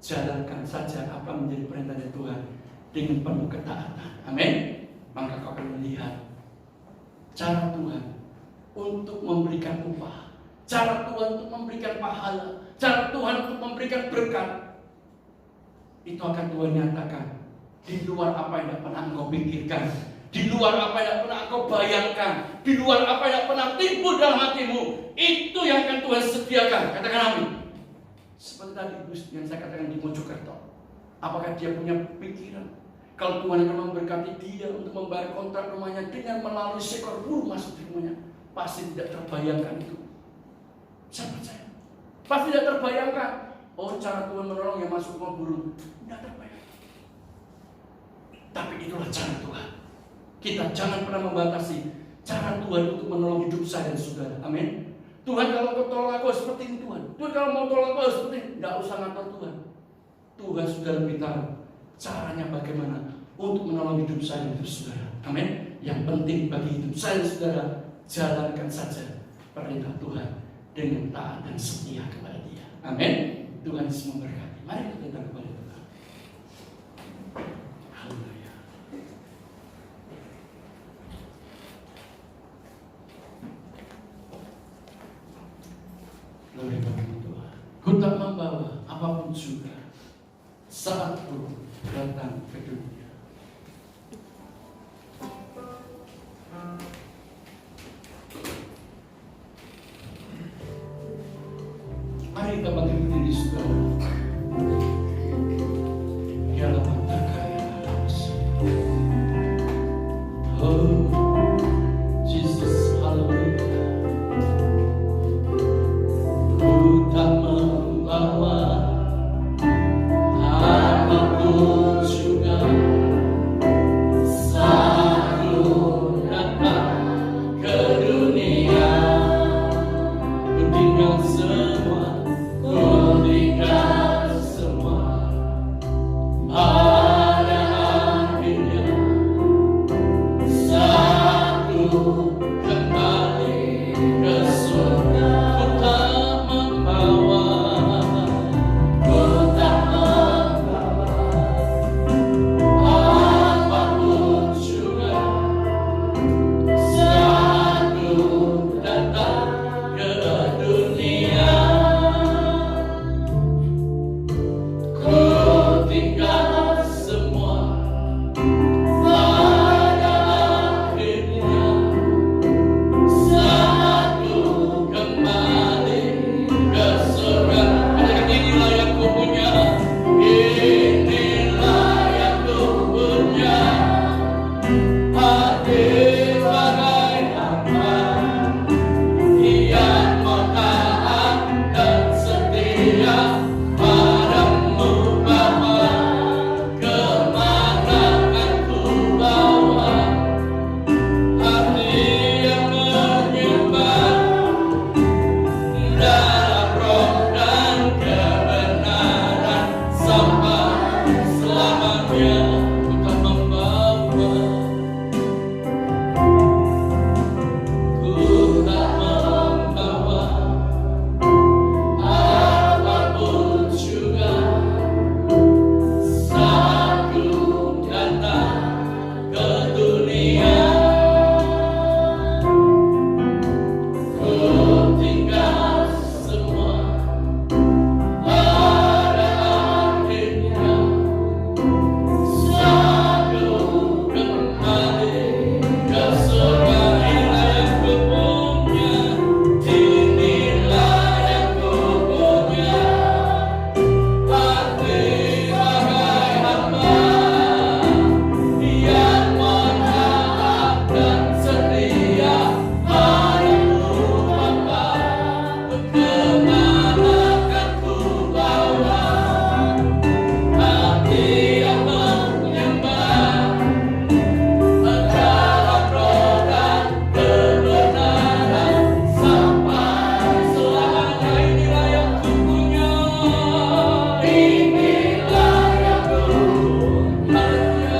jalankan saja apa menjadi perintah dari Tuhan dengan penuh ketaatan. Amin. Maka kau akan melihat cara Tuhan untuk memberikan upah, cara Tuhan untuk memberikan pahala, cara Tuhan untuk memberikan berkat. Itu akan Tuhan nyatakan di luar apa yang tidak pernah engkau pikirkan, di luar apa yang tidak pernah engkau bayangkan, di luar apa yang tidak pernah timbul dalam hatimu. Itu yang akan Tuhan sediakan. Katakan amin. Seperti tadi yang saya katakan di Mojokerto, apakah dia punya pikiran kalau Tuhan akan memberkati dia untuk membayar kontrak rumahnya dengan melalui seekor burung masuk di rumahnya? Pasti tidak terbayangkan itu. Saya percaya pasti tidak terbayangkan. Oh, cara Tuhan menolong yang masuk rumah burung, tidak terbayangkan. Tapi itulah cara Tuhan. Kita jangan pernah membatasi cara Tuhan untuk menolong hidup saya dan saudara. Amin. Tuhan kalau kau tolong aku seperti ini Tuhan. Tuhan kalau mau tolong aku seperti ini. Tidak usah ngatur Tuhan. Tuhan sudah lebih tahu caranya bagaimana untuk menolong hidup saya dan hidup saudara. Amin. Yang penting bagi hidup saya dan saudara, jalankan saja perintah Tuhan dengan taat dan setia kepada Dia. Amin. Tuhan Yesus memberkati. Mari kita datang kepada Tuhan. Haleluya. Glory bagi Tuhan. Ku tak membawa apapun juga saat ku datang ke dunia. Mari kita bangkit berdiri saudara. Ialah mata kaya oh Jesus, haleluya. Ku tak membawa apapun juga saat ku datang ke dunia. Ku tinggal semua, ku tinggal semua. Pada akhirnya saat ku kembali ke surga. Ku tak membawa apapun juga saat ku datang ke dunia. Ku tinggal semua. Pada akhirnya saat ku kembali ke surga. Katakan inilah yang ku punya. Inilah yang ku punya. Hati sebagai hamba yang mau taat dan setia padamu Bapa. Kemana akan ku bawa hati yang menyembah dalam roh dan kebenaran sampai selamanya. Ku tak membawa, ku tak membawa apapun juga saat ku datang ke dunia. Ku tinggal semua. Pada akhirnya saat ku kembali ke surga. Inilah yang ku punya. Inilah yang ku punya. Hati sebagai hamba yang mau taat dan setia padamu Bapa. Kemana akan ku bawa hati yang menyembah dalam roh dan kebenaran sampai selamanya. Inilah yang ku punya. Inilah yang ku punya.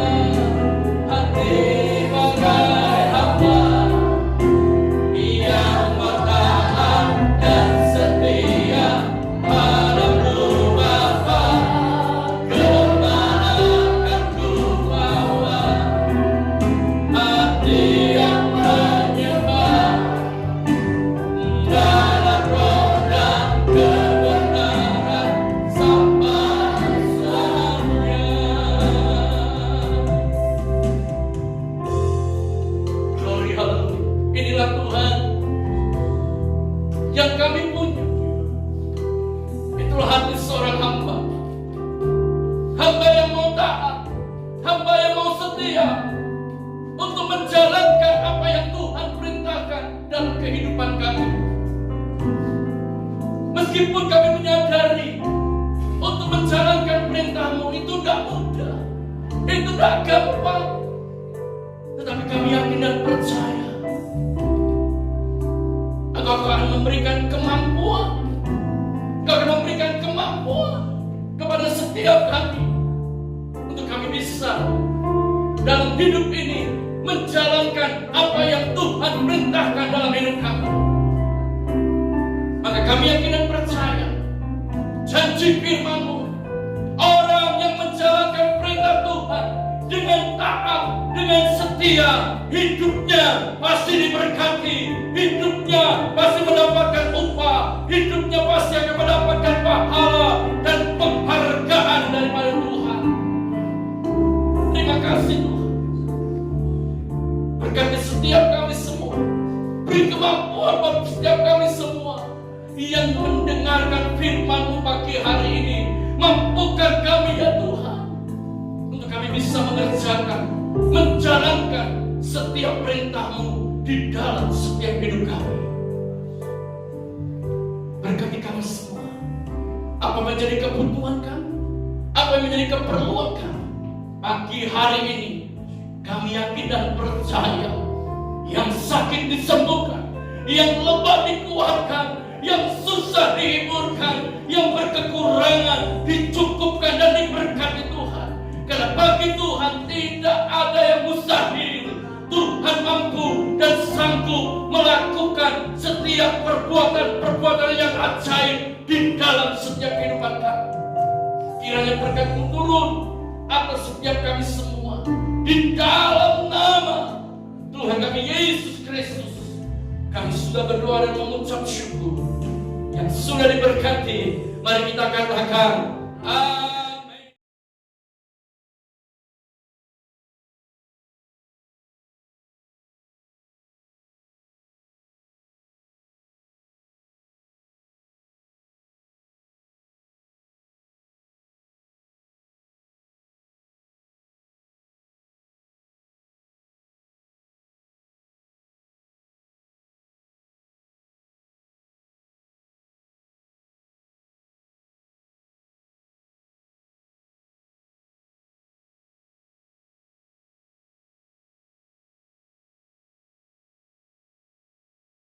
Hati bagai hamba yang mau taat dan setia padamu Bapa. Kemana akan ku bawa hati yang menyembah dalam roh dan kebenaran sampai selamanya. Glory, haleluya. Inilah Tuhan yang kami punya. Itulah hati seorang hamba. Hamba yang mau taat, hamba yang mau setia untuk menjalankan apa yang Tuhan perintahkan dalam kehidupan kami. Meskipun kami menyadari untuk menjalankan perintah-Mu itu tidak mudah, itu tidak gampang, tetapi kami yakin dan percaya Engkau akan memberikan kemampuan. Engkau akan memberikan kemampuan kepada setiap kami untuk kami bisa dalam hidup ini menjalankan apa yang Tuhan perintahkan dalam hidup kami. Maka kami yakin dan percaya janji firman-Mu, orang yang menjalankan perintah Tuhan dengan taat, dengan setia, hidupnya pasti diberkati, hidupnya pasti mendapatkan upah, hidupnya pasti akan mendapatkan pahala dan penghargaan daripada Tuhan. Terima kasih Tuhan. Berkati setiap kami semua. Beri kemampuan bagi setiap kami semua yang mendengarkan firman-Mu pagi hari ini. Mampukan kami ya Tuhan, untuk kami bisa mengerjakan, menjalankan setiap perintah-Mu di dalam setiap hidup kami. Berkati kami semua. Apa menjadi kebutuhan kami, apa yang menjadi keperluan kami pagi hari ini, kami yakin dan percaya yang sakit disembuhkan, yang lemah dikuatkan, yang susah dihiburkan, yang berkekurangan dicukupkan dan diberkati Tuhan. Karena bagi Tuhan tidak ada yang mustahil. Tuhan mampu dan sanggup melakukan setiap perbuatan-perbuatan yang ajaib di dalam setiap kehidupan kami. Kiranya berkat-Mu turun atas setiap kami semua di dalam nama Tuhan kami Yesus Kristus. Kami sudah berdoa dan mengucap syukur yang sudah diberkati. Mari kita katakan amin.